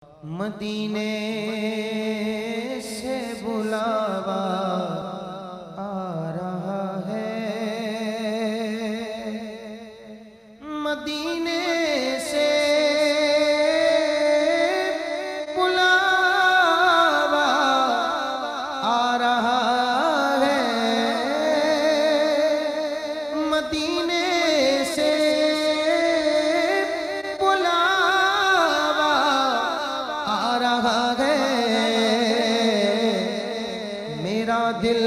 मदीने से बुलावा आ रहा है, मदीने से बुलावा आ रहा है, मदीने से मेरा दिल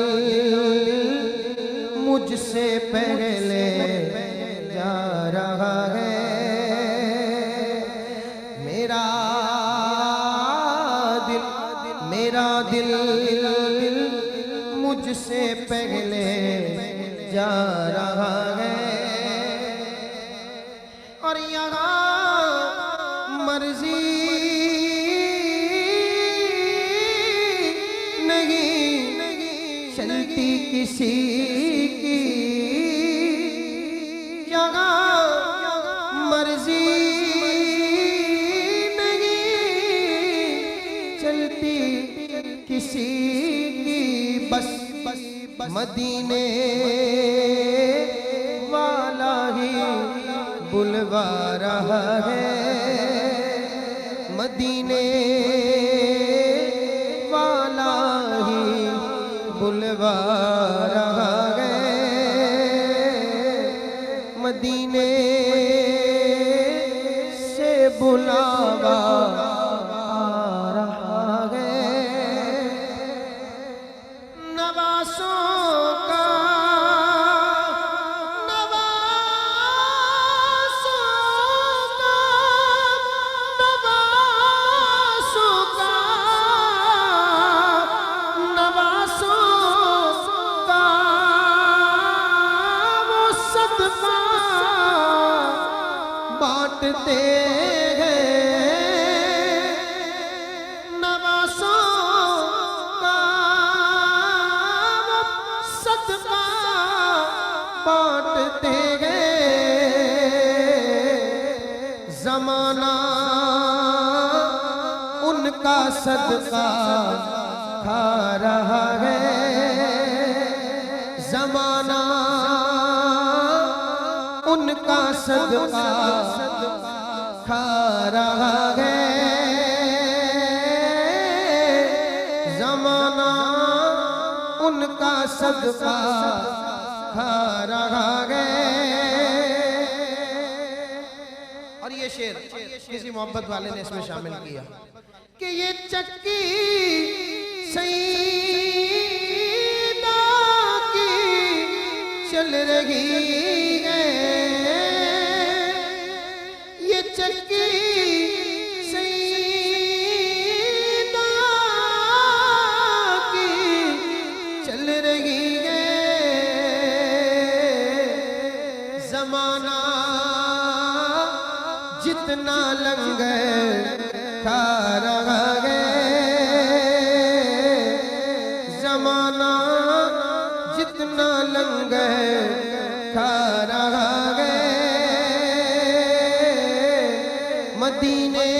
मुझसे पहले जा रहा है, मेरा दिल मुझसे पहले जा रहा है। और यहाँ मर्जी चलती किसी की, यहाँ मर्जी नहीं चलती किसी की, बस मदीने वाला ही बुलवा रहा है, मदीने वाला ही बुलवा रहा है, मदीने से बुलावा आ रहा है। बांटते हैं नवासों का सदका बांटते हैं, ज़माना उनका सदका खा रहा है, ज़माना उनका सदका खा रहा है, ज़माना उनका सदका खा रहा है। और ये शेर किसी मोहब्बत वाले ने इसमें शामिल किया कि ये चक्की सईदा की चल रही है, चक्की सईदा की चल रही है, ज़माना जितना लंगर खा रहा है, ज़माना जितना लंगर खा रहा है, मदीने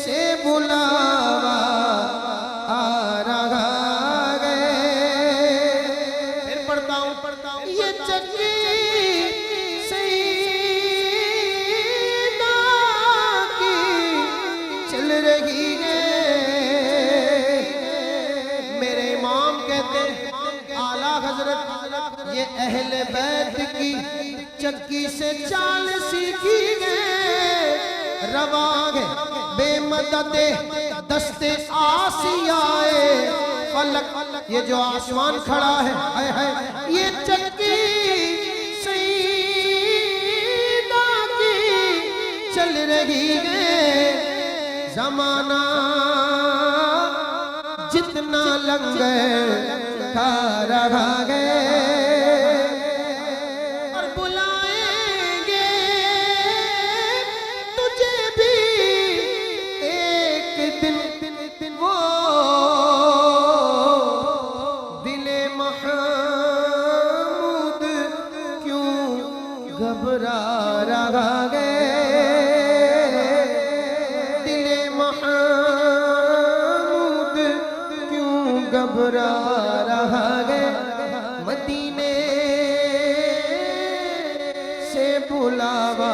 से बुलावा आ रहा है। फिर पढ़ता हूँ ये चक्की सईदा की चल रही है, मेरे इमाम कहते आला हजरत ये अहले बैत की चक्की से चाल सीखी गए, रवाग बेमददे दस्ते आसियाए फलक, ये जो आसमान खड़ा है ये चक्की सईदा की चल रही है, ज़माना जितना लंगर खा रहा है, घबरा रहा है, घबरा रहा है, मदीने से बुलावा